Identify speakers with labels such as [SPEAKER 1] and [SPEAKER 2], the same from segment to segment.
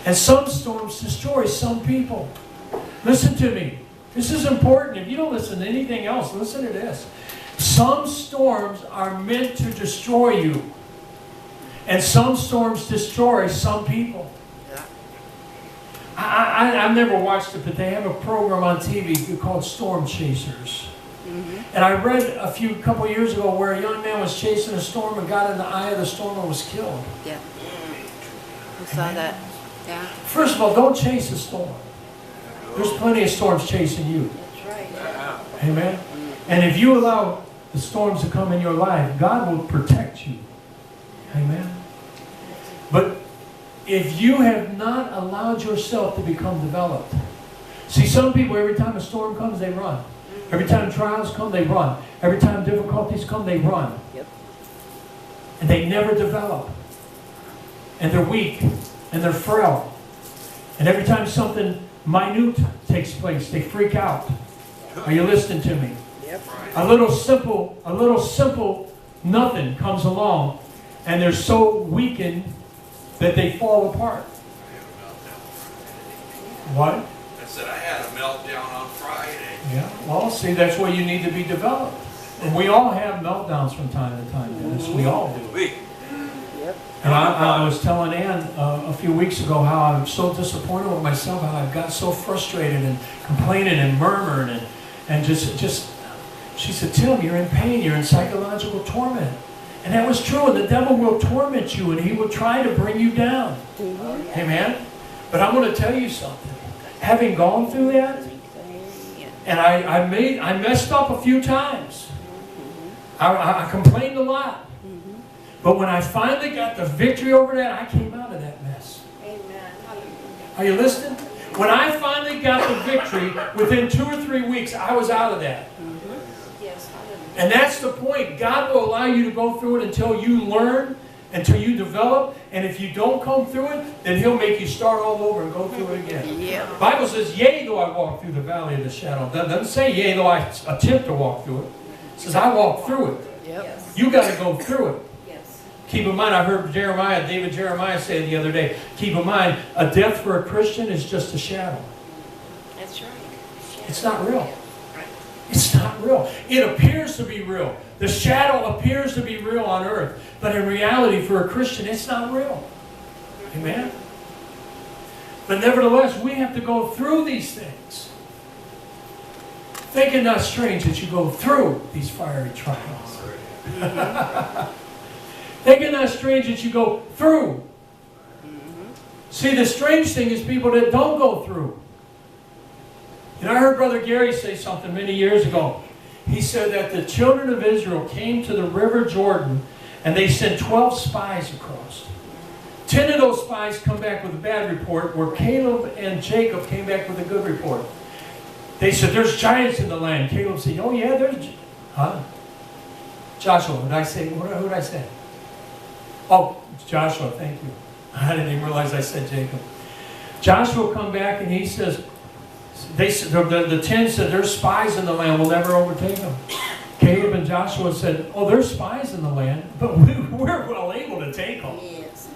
[SPEAKER 1] And some storms destroy some people. Listen to me. This is important. If you don't listen to anything else, listen to this. Some storms are meant to destroy you. And some storms destroy some people. I've never watched it, but they have a program on TV called Storm Chasers. And I read a couple of years ago where a young man was chasing a storm and got in the eye of the storm and was killed.
[SPEAKER 2] Yeah. I saw that. Yeah.
[SPEAKER 1] First of all, don't chase a storm. There's plenty of storms chasing you.
[SPEAKER 2] That's right.
[SPEAKER 1] Amen? And if you allow the storms to come in your life, God will protect you. Amen? But if you have not allowed yourself to become developed. See, some people, every time a storm comes, they run. Every time trials come, they run. Every time difficulties come, they run.
[SPEAKER 2] Yep.
[SPEAKER 1] And they never develop. And they're weak. And they're frail. And every time something minute takes place, they freak out. Are you listening to me?
[SPEAKER 2] Yep.
[SPEAKER 1] A little simple nothing comes along, and they're so weakened that they fall apart. What?
[SPEAKER 3] I said I had a meltdown on Friday.
[SPEAKER 1] Yeah. Well, see, that's where you need to be developed. And we all have meltdowns from time to time, Dennis. We all do.
[SPEAKER 2] Yep.
[SPEAKER 1] And I was telling Ann a few weeks ago how I'm so disappointed with myself, how I've got so frustrated and complaining and murmuring and just she said, Tim, you're in pain, you're in psychological torment. And that was true, and the devil will torment you and he will try to bring you down. Amen? But I'm going to tell you something. Having gone through that, and I messed up a few times. I complained a lot. But when I finally got the victory over that, I came out of that mess.
[SPEAKER 2] Amen.
[SPEAKER 1] Are you listening? When I finally got the victory, within 2 or 3 weeks, I was out of that.
[SPEAKER 2] Yes.
[SPEAKER 1] And that's the point. God will allow you to go through it until you learn, until you develop. And if you don't come through it, then He'll make you start all over and go through it again.
[SPEAKER 2] Yeah.
[SPEAKER 1] The Bible says, yea, though I walk through the valley of the shadow. It doesn't say, yea, though I attempt to walk through it. It says, I walk through it.
[SPEAKER 2] Yep.
[SPEAKER 1] You got to go through it.
[SPEAKER 2] Yes.
[SPEAKER 1] Keep in mind, I heard David Jeremiah say the other day, keep in mind, a death for a Christian is just a shadow.
[SPEAKER 2] That's right.
[SPEAKER 1] It's not real.
[SPEAKER 2] Right.
[SPEAKER 1] It's not real. It appears to be real. The shadow appears to be real on earth. But in reality, for a Christian, it's not real. Amen? But nevertheless, we have to go through these things. Think it not strange that you go through these fiery trials. Think it not strange that you go through. See, the strange thing is people that don't go through. You know, I heard Brother Gary say something many years ago. He said that the children of Israel came to the River Jordan and they sent 12 spies across. 10 of those spies come back with a bad report, where Caleb and Jacob came back with a good report. They said, there's giants in the land. Caleb said, oh yeah, there's... Huh? Joshua, who did I say? Who did I say? Oh, Joshua, thank you. I didn't even realize I said Jacob. Joshua come back and he says, the 10 said, there's spies in the land, we'll never overtake them. Caleb and Joshua said, oh, there's spies in the land, but we're well able to take them.
[SPEAKER 2] Yes.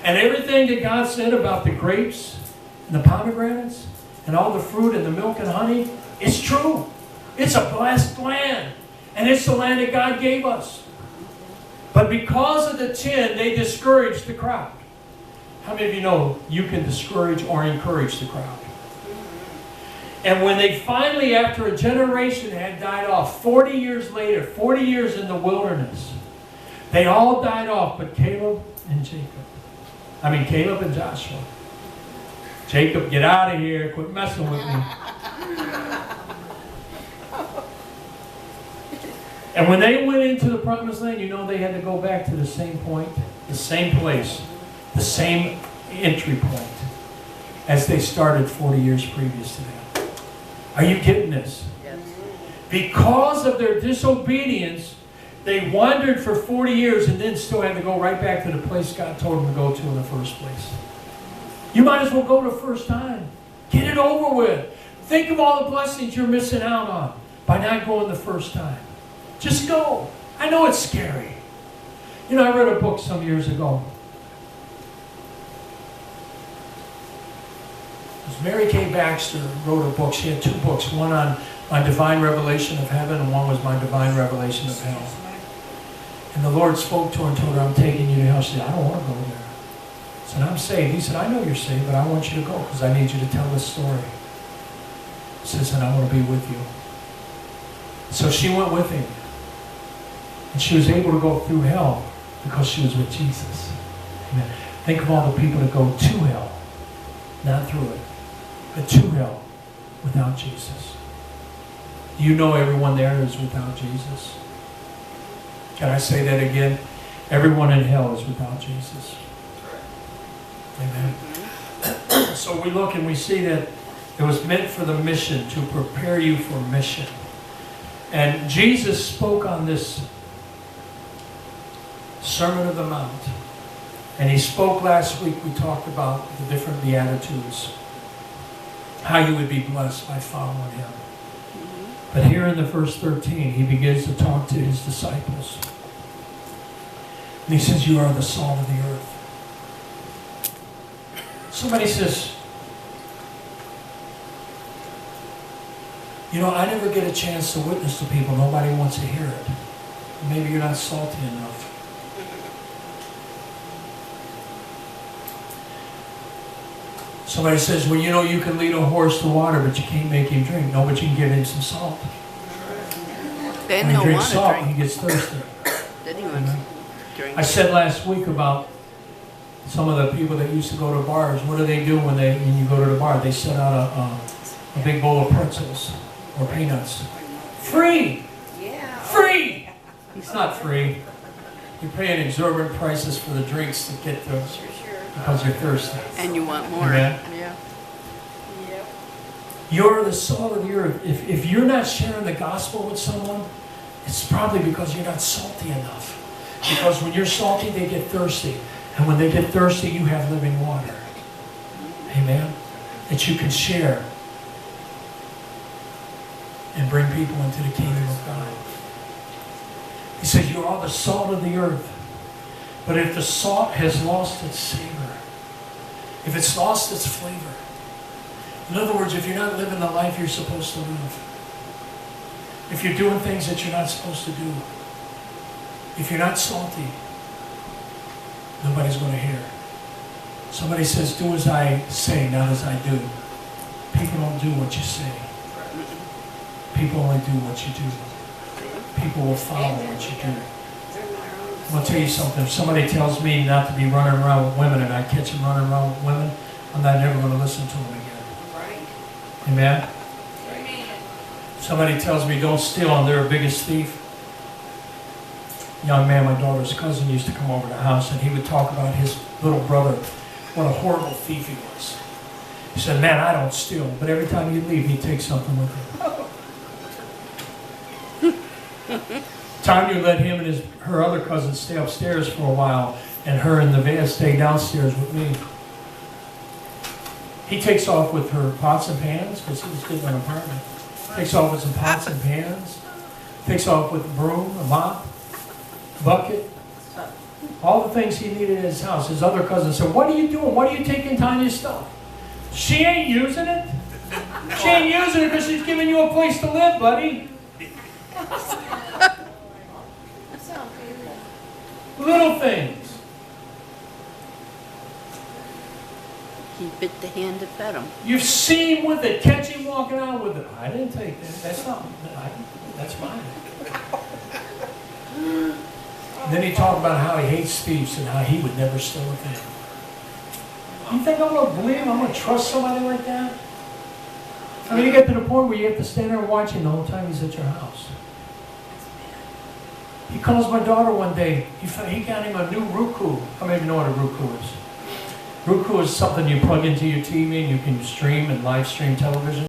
[SPEAKER 1] And everything that God said about the grapes and the pomegranates and all the fruit and the milk and honey, it's true. It's a blessed land. And it's the land that God gave us. But because of the 10, they discouraged the crowd. How many of you know you can discourage or encourage the crowd? And when they finally, after a generation had died off, 40 years later, 40 years in the wilderness, they all died off but Caleb and Joshua. Jacob, get out of here. Quit messing with me. And when they went into the promised land, you know they had to go back to the same point, the same place, the same entry point as they started 40 years previous to that. Are you getting this?
[SPEAKER 2] Yes.
[SPEAKER 1] Because of their disobedience, they wandered for 40 years and then still had to go right back to the place God told them to go to in the first place. You might as well go the first time. Get it over with. Think of all the blessings you're missing out on by not going the first time. Just go. I know it's scary. You know, I read a book some years ago. Because Mary Kay Baxter wrote a book. She had 2 books. One on my divine revelation of heaven, and one was my divine revelation of hell. And the Lord spoke to her and told her, I'm taking you to hell. She said, I don't want to go there. I said, I'm saved. He said, I know you're saved, but I want you to go because I need you to tell this story. He says, and I want to be with you. So she went with him. And she was able to go through hell because she was with Jesus. Amen. Think of all the people that go to hell, not through it, but to hell without Jesus. You know everyone there is without Jesus. Can I say that again? Everyone in hell is without Jesus. Amen. So we look and we see that it was meant for the mission, to prepare you for mission. And Jesus spoke on this Sermon of the Mount. And he spoke last week, we talked about the different Beatitudes. How you would be blessed by following him. But here in the verse 13, he begins to talk to his disciples. And he says, you are the salt of the earth. Somebody says, you know, I never get a chance to witness to people. Nobody wants to hear it. Maybe you're not salty enough. Somebody says, well, you know, you can lead a horse to water, but you can't make him drink. No, but you can give him some salt.
[SPEAKER 2] Then
[SPEAKER 1] When he
[SPEAKER 2] he'll
[SPEAKER 1] drinks
[SPEAKER 2] want to
[SPEAKER 1] salt,
[SPEAKER 2] drink.
[SPEAKER 1] he gets thirsty.
[SPEAKER 2] Then he wants to drink.
[SPEAKER 1] I said last week about some of the people that used to go to bars. What do they do when you go to the bar? They set out a big bowl of pretzels or peanuts. Free!
[SPEAKER 2] Yeah.
[SPEAKER 1] Free! It's not free. You're paying exorbitant prices for the drinks to get those because you're thirsty.
[SPEAKER 2] And you want more.
[SPEAKER 1] Amen.
[SPEAKER 2] Yeah. Yep.
[SPEAKER 1] You're the salt of the earth. If you're not sharing the gospel with someone, it's probably because you're not salty enough. Because when you're salty, they get thirsty. And when they get thirsty, you have living water. Amen? That you can share and bring people into the kingdom of God. He says, you are the salt of the earth. But if the salt has lost its savor, if it's lost its flavor, in other words, if you're not living the life you're supposed to live, if you're doing things that you're not supposed to do, if you're not salty, nobody's going to hear. Somebody says, do as I say, not as I do. People don't do what you say. People only do what you do. People will follow what you do. I'm going to tell you something. If somebody tells me not to be running around with women and I catch them running around with women, I'm not never going to listen to them again.
[SPEAKER 2] Right.
[SPEAKER 1] Amen?
[SPEAKER 2] Amen.
[SPEAKER 1] Somebody tells me don't steal and they're the biggest thief. Young man, my daughter's cousin, used to come over to the house and he would talk about his little brother, what a horrible thief he was. He said, man, I don't steal, but every time he'd leave, he'd take something with him. Tanya let him and her other cousin stay upstairs for a while, and her and the van stay downstairs with me. He takes off with her pots and pans, because he was getting an apartment. Takes off with some pots and pans. Takes off with a broom, a mop, bucket. All the things he needed in his house. His other cousin said, what are you doing? What are you taking Tanya's stuff? She ain't using it. She ain't using it because she's giving you a place to live, buddy. Little things.
[SPEAKER 2] He bit the hand that fed him.
[SPEAKER 1] You've seen with it. Catch him walking out with it. I didn't take that. That's not. That's mine. And then he talked about how he hates thieves and how he would never steal a thing. You think I'm going to believe him? I'm going to trust somebody like that? I mean, you get to the point where you have to stand there and watch him the whole time he's at your house. He calls my daughter one day. He got him a new Roku. How many of you know what a Roku is? Roku is something you plug into your TV and you can stream and live stream television.